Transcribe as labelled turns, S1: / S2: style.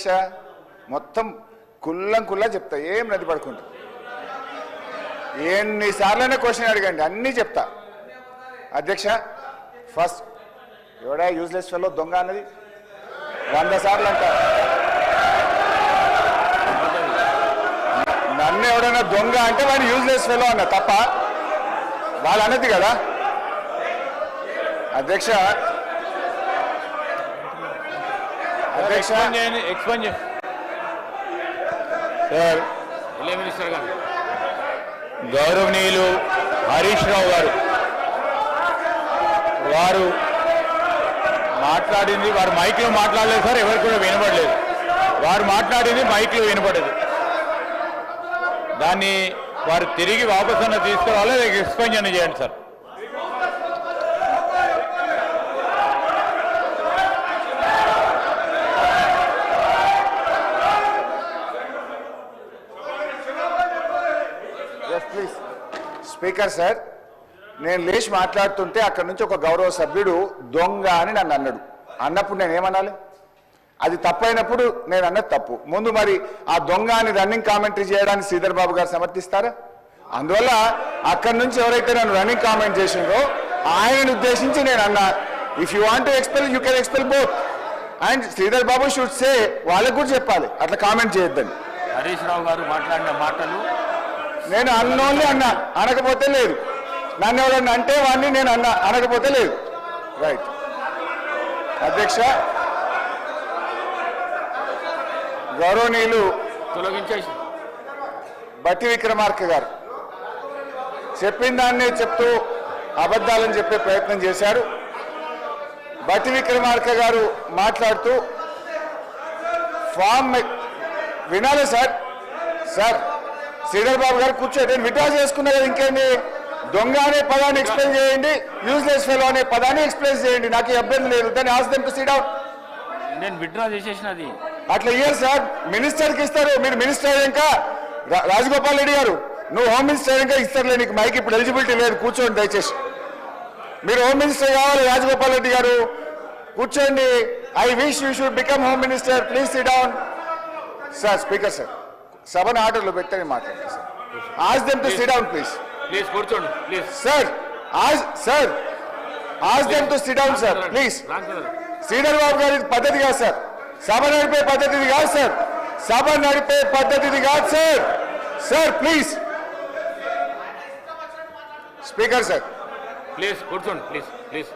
S1: అధ్యక్ష మొత్తం కుల్లా చెప్తా, ఏం నది పడుకుంటా. ఎన్నిసార్లైనా క్వశ్చన్ అడగండి, అన్నీ చెప్తా. అధ్యక్ష ఫస్ట్ ఎవడా యూజ్లెస్ ఫెలో దొంగ అన్నది 100 సార్లు అంట. నన్ను ఎవడైనా దొంగ అంటే వాడిని యూజ్లెస్ ఫెలో అన్న తప్ప వాళ్ళు అన్నది కదా. అధ్యక్ష
S2: సార్, మినిస్టర్ గారు గౌరవనీయులు హరీష్ రావు గారు వారు మాట్లాడింది, వారు మైక్లో మాట్లాడలేదు సార్, ఎవరికి కూడా వినపడలేదు. వారు మాట్లాడింది మైక్లో వినపడదు. దాన్ని వారు తిరిగి వాపసు అన్న తీసుకోవాలి, ఎక్స్ప్లెయిన్ చేయండి సార్.
S1: స్పీకర్ సార్, నేను లేచి మాట్లాడుతుంటే అక్కడి నుంచి ఒక గౌరవ సభ్యుడు దొంగ అని నన్ను అన్నాడు. అన్నప్పుడు నేను ఏమనాలి? అది తప్పైనప్పుడు నేను అన్నది తప్పు. ముందు మరి ఆ దొంగ అని రన్నింగ్ కామెంటరీ చేయడానికి శ్రీధర్ బాబు గారు సమర్థిస్తారా? అందువల్ల అక్కడి నుంచి ఎవరైతే నన్ను రన్నింగ్ కామెంట్ చేసిందో ఆయనను ఉద్దేశించి నేను అన్నా, if you want to expel you can expel both. And Sridhar Babu should say, వాళ్ళకు కూడా చెప్పాలి అట్లా కామెంట్ చేయొద్దని.
S2: హరీష్ రావు గారు మాట్లాడిన మాటలు
S1: నేను అన్నోన్లీ అన్నా, అనకపోతే లేదు. నన్ను ఎవరన్నా అంటే వాడిని నేను అన్నా, అనకపోతే లేదు. రైట్. అధ్యక్ష గౌరవనీయులు
S2: తొలగించేసి
S1: బట్టి విక్రమార్క గారు చెప్పిన దాన్నే చెప్తూ అబద్ధాలని చెప్పే ప్రయత్నం చేశారు. బట్టి విక్రమార్క గారు మాట్లాడుతూ ఫామ్ వినాలి సార్. సార్ శ్రీధర్ బాబు గారు కూర్చోండి, నేను విత్డ్రా చేసుకున్నా కదా, ఇంకేంటి? దొంగ అనే పదాన్ని ఎక్స్ప్లెయిన్ చేయండి, యూజ్లెస్ ఫెలో అనే పదాన్ని ఎక్స్ప్లెయిన్ చేయండి, నాకు ఇబ్బంది లేదు. దాన్ని ask them to sit down.
S2: నేను విత్డ్రా చేసేసినది
S1: అట్లా ఇయ్యారు సార్, మినిస్టర్కి ఇస్తారు. మీరు మినిస్టర్ అయ్యాక రాజగోపాల్ రెడ్డి గారు, నువ్వు హోమ్ మినిస్టర్ అయ్యాక ఇస్తారులే, నీకు మైక్ ఇప్పుడు ఎలిజిబిలిటీ లేదు, కూర్చోండి దయచేసి. మీరు హోమ్ మినిస్టర్ కావాలి రాజగోపాల్ రెడ్డి గారు, కూర్చోండి. I wish you should become home minister, please sit down. Sir speaker sir, సభను ఆర్డర్లో పెట్టని మాట్లాడండి sir. Ask them to sit down please.
S2: Please కూర్చోండి please.
S1: Sir ask them to sit down sir please. Sridhar Babu గారి పద్ధతి కాదు సార్, సభ నడిపే పద్ధతిది కాదు సార్, సభ నడిపే పద్ధతిది కాదు sir. Sir please. Speaker sir
S2: please కూర్చోండి ప్లీజ్.